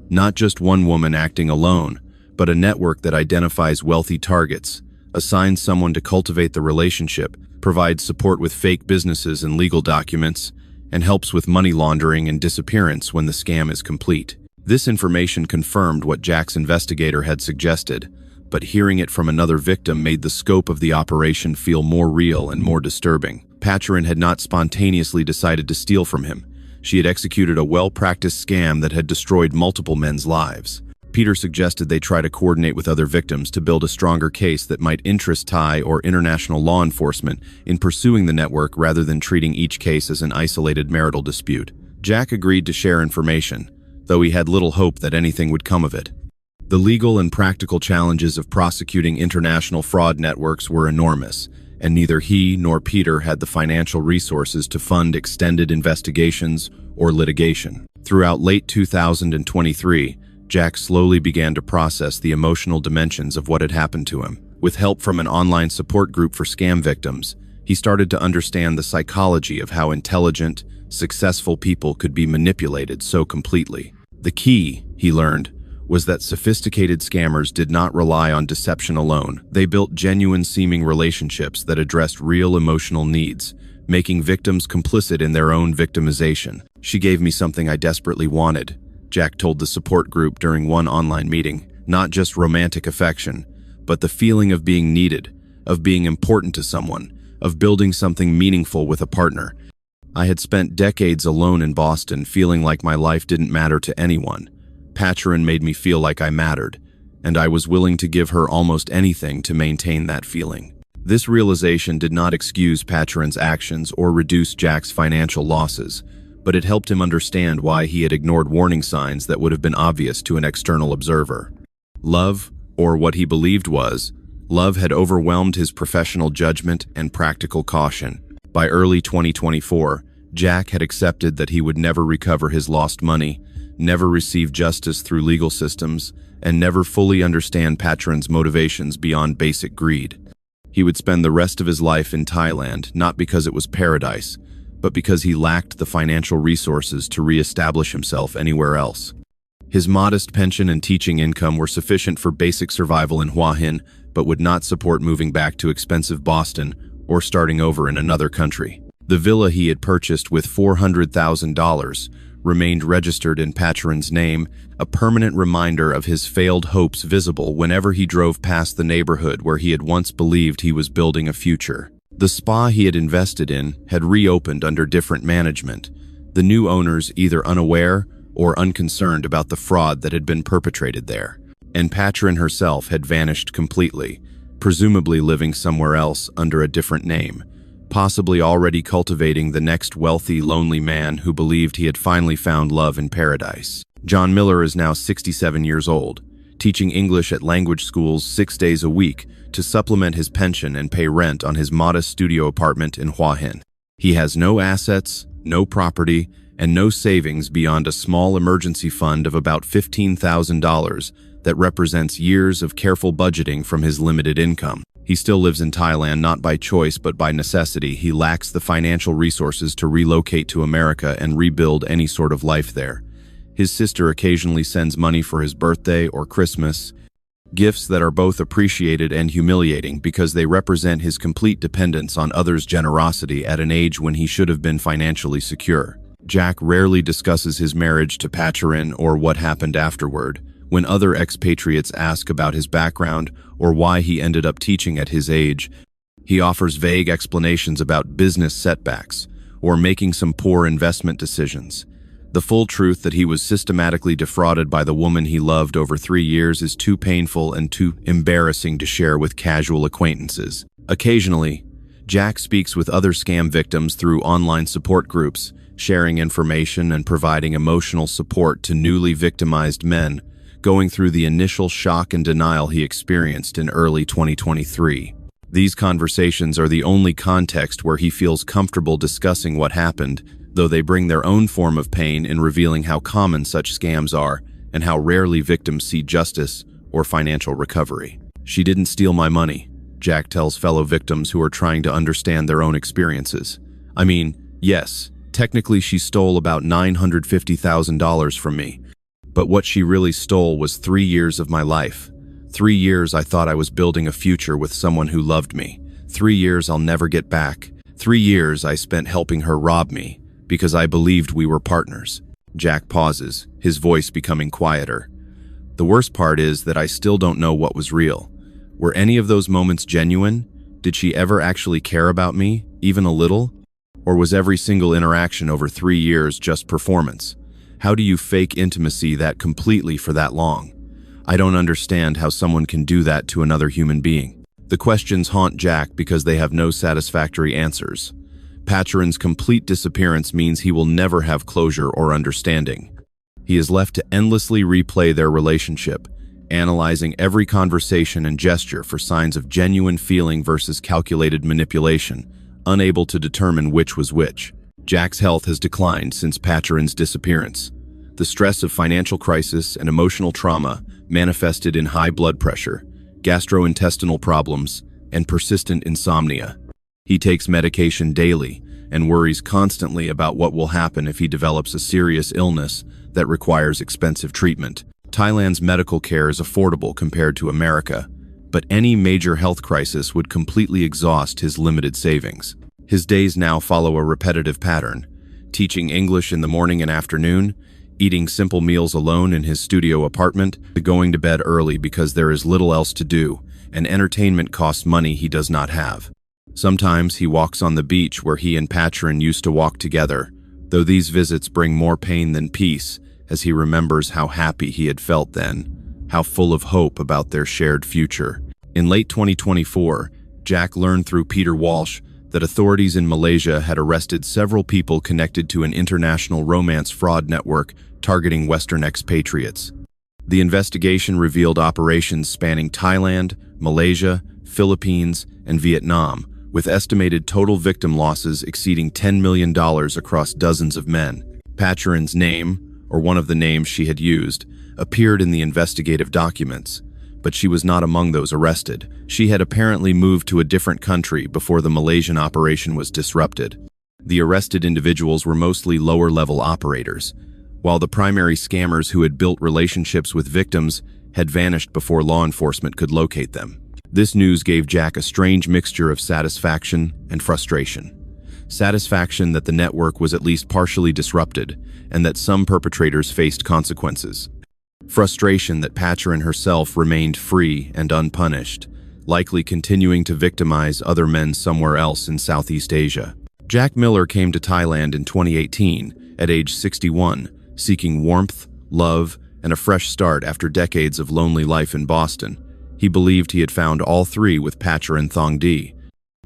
"Not just one woman acting alone, but a network that identifies wealthy targets, assigns someone to cultivate the relationship, provides support with fake businesses and legal documents, and helps with money laundering and disappearance when the scam is complete." This information confirmed what Jack's investigator had suggested, but hearing it from another victim made the scope of the operation feel more real and more disturbing. Patine had not spontaneously decided to steal from him. She had executed a well-practiced scam that had destroyed multiple men's lives. Peter suggested they try to coordinate with other victims to build a stronger case that might interest Thai or international law enforcement in pursuing the network rather than treating each case as an isolated marital dispute. Jack agreed to share information, though he had little hope that anything would come of it. The legal and practical challenges of prosecuting international fraud networks were enormous, and neither he nor Peter had the financial resources to fund extended investigations or litigation. Throughout late 2023, Jack slowly began to process the emotional dimensions of what had happened to him. With help from an online support group for scam victims, he started to understand the psychology of how intelligent, successful people could be manipulated so completely. The key, he learned, was that sophisticated scammers did not rely on deception alone. They built genuine-seeming relationships that addressed real emotional needs, making victims complicit in their own victimization. "She gave me something I desperately wanted," Jack told the support group during one online meeting. "Not just romantic affection, but the feeling of being needed, of being important to someone, of building something meaningful with a partner. I had spent decades alone in Boston feeling like my life didn't matter to anyone. Patine made me feel like I mattered, and I was willing to give her almost anything to maintain that feeling." This realization did not excuse Patine's actions or reduce Jack's financial losses, but it helped him understand why he had ignored warning signs that would have been obvious to an external observer. Love, or what he believed was, love had overwhelmed his professional judgment and practical caution. By early 2024, Jack had accepted that he would never recover his lost money, never receive justice through legal systems, and never fully understand Patine's motivations beyond basic greed. He would spend the rest of his life in Thailand, not because it was paradise, but because he lacked the financial resources to re-establish himself anywhere else. His modest pension and teaching income were sufficient for basic survival in Hua Hin, but would not support moving back to expensive Boston or starting over in another country. The villa he had purchased with $400,000 remained registered in Patine's name, a permanent reminder of his failed hopes visible whenever he drove past the neighborhood where he had once believed he was building a future. The spa he had invested in had reopened under different management, the new owners either unaware or unconcerned about the fraud that had been perpetrated there. And Patine herself had vanished completely, presumably living somewhere else under a different name, possibly already cultivating the next wealthy, lonely man who believed he had finally found love in paradise. John Miller is now 67 years old, teaching English at language schools 6 days a week to supplement his pension and pay rent on his modest studio apartment in Hua Hin. He has no assets, no property, and no savings beyond a small emergency fund of about $15,000 that represents years of careful budgeting from his limited income. He still lives in Thailand not by choice but by necessity. He lacks the financial resources to relocate to America and rebuild any sort of life there. His sister occasionally sends money for his birthday or Christmas, gifts that are both appreciated and humiliating because they represent his complete dependence on others' generosity at an age when he should have been financially secure. Jack rarely discusses his marriage to Patine or what happened afterward. When other expatriates ask about his background or why he ended up teaching at his age, he offers vague explanations about business setbacks or making some poor investment decisions. The full truth that he was systematically defrauded by the woman he loved over 3 years is too painful and too embarrassing to share with casual acquaintances. Occasionally, Jack speaks with other scam victims through online support groups, sharing information and providing emotional support to newly victimized men going through the initial shock and denial he experienced in early 2023. These conversations are the only context where he feels comfortable discussing what happened, though they bring their own form of pain in revealing how common such scams are and how rarely victims see justice or financial recovery. "She didn't steal my money," Jack tells fellow victims who are trying to understand their own experiences. "I mean, yes, technically she stole about $950,000 from me. But what she really stole was 3 years of my life. 3 years I thought I was building a future with someone who loved me. 3 years I'll never get back. 3 years I spent helping her rob me because I believed we were partners." Jack pauses, his voice becoming quieter. "The worst part is that I still don't know what was real. Were any of those moments genuine? Did she ever actually care about me, even a little? Or was every single interaction over 3 years just performance? How do you fake intimacy that completely for that long? I don't understand how someone can do that to another human being." The questions haunt Jack because they have no satisfactory answers. Patine's complete disappearance means he will never have closure or understanding. He is left to endlessly replay their relationship, analyzing every conversation and gesture for signs of genuine feeling versus calculated manipulation, unable to determine which was which. Jack's health has declined since Patine's disappearance. The stress of financial crisis and emotional trauma manifested in high blood pressure, gastrointestinal problems, and persistent insomnia. He takes medication daily and worries constantly about what will happen if he develops a serious illness that requires expensive treatment. Thailand's medical care is affordable compared to America, but any major health crisis would completely exhaust his limited savings. His days now follow a repetitive pattern: teaching English in the morning and afternoon, eating simple meals alone in his studio apartment, going to bed early because there is little else to do, and entertainment costs money he does not have. Sometimes he walks on the beach where he and Patine used to walk together, though these visits bring more pain than peace as he remembers how happy he had felt then, how full of hope about their shared future. In late 2024, Jack learned through Peter Walsh that authorities in Malaysia had arrested several people connected to an international romance fraud network targeting Western expatriates. The investigation revealed operations spanning Thailand, Malaysia, Philippines, and Vietnam, with estimated total victim losses exceeding $10 million across dozens of men. Patine's name, or one of the names she had used, appeared in the investigative documents, but she was not among those arrested. She had apparently moved to a different country before the Malaysian operation was disrupted. The arrested individuals were mostly lower-level operators, while the primary scammers who had built relationships with victims had vanished before law enforcement could locate them. This news gave Jack a strange mixture of satisfaction and frustration. satisfaction that the network was at least partially disrupted, and that some perpetrators faced consequences. Frustration that Patine herself remained free and unpunished, likely continuing to victimize other men somewhere else in Southeast Asia. Jack Miller came to Thailand in 2018, at age 61, seeking warmth, love, and a fresh start after decades of lonely life in Boston. He believed he had found all three with Patine Thongdi.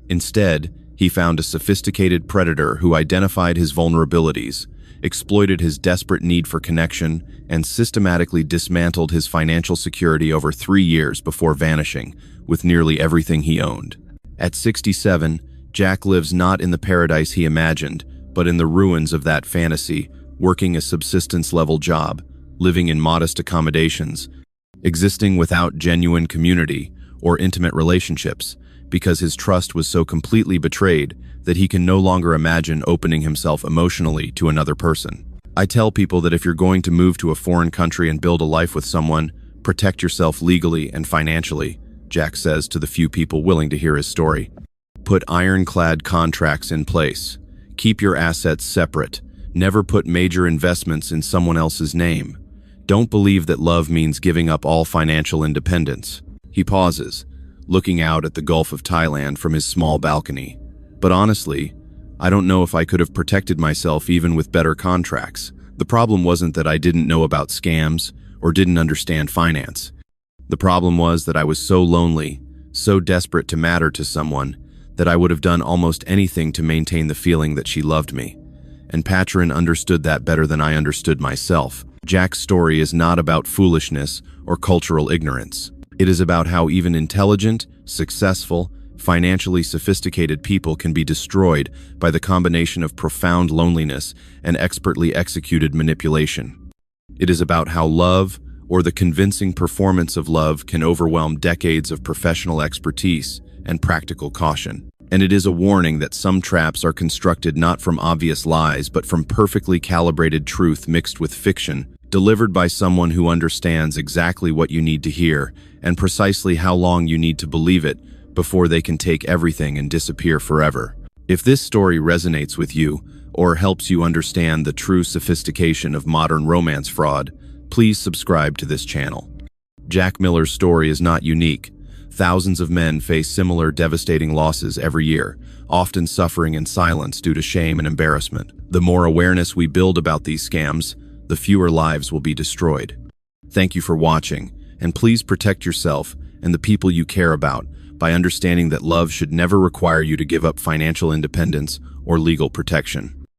Instead, he found a sophisticated predator who identified his vulnerabilities, exploited his desperate need for connection, and systematically dismantled his financial security over 3 years before vanishing, with nearly everything he owned. At 67, Jack lives not in the paradise he imagined, but in the ruins of that fantasy, working a subsistence-level job, living in modest accommodations, existing without genuine community or intimate relationships, because his trust was so completely betrayed that he can no longer imagine opening himself emotionally to another person. I tell people that if you're going to move to a foreign country and build a life with someone, protect yourself legally and financially, Jack says to the few people willing to hear his story. Put ironclad contracts in place. Keep your assets separate. Never put major investments in someone else's name. Don't believe that love means giving up all financial independence. He pauses, looking out at the Gulf of Thailand from his small balcony. But honestly, I don't know if I could have protected myself even with better contracts. The problem wasn't that I didn't know about scams or didn't understand finance. The problem was that I was so lonely, so desperate to matter to someone, that I would have done almost anything to maintain the feeling that she loved me. And Patine understood that better than I understood myself. Jack's story is not about foolishness or cultural ignorance. It is about how even intelligent, successful, financially sophisticated people can be destroyed by the combination of profound loneliness and expertly executed manipulation. It is about how love, or the convincing performance of love, can overwhelm decades of professional expertise and practical caution. And it is a warning that some traps are constructed not from obvious lies, but from perfectly calibrated truth mixed with fiction, delivered by someone who understands exactly what you need to hear and precisely how long you need to believe it before they can take everything and disappear forever. If this story resonates with you or helps you understand the true sophistication of modern romance fraud, please subscribe to this channel. Jack Miller's story is not unique. Thousands of men face similar devastating losses every year, often suffering in silence due to shame and embarrassment. The more awareness we build about these scams, the fewer lives will be destroyed. Thank you for watching, and please protect yourself and the people you care about by understanding that love should never require you to give up financial independence or legal protection.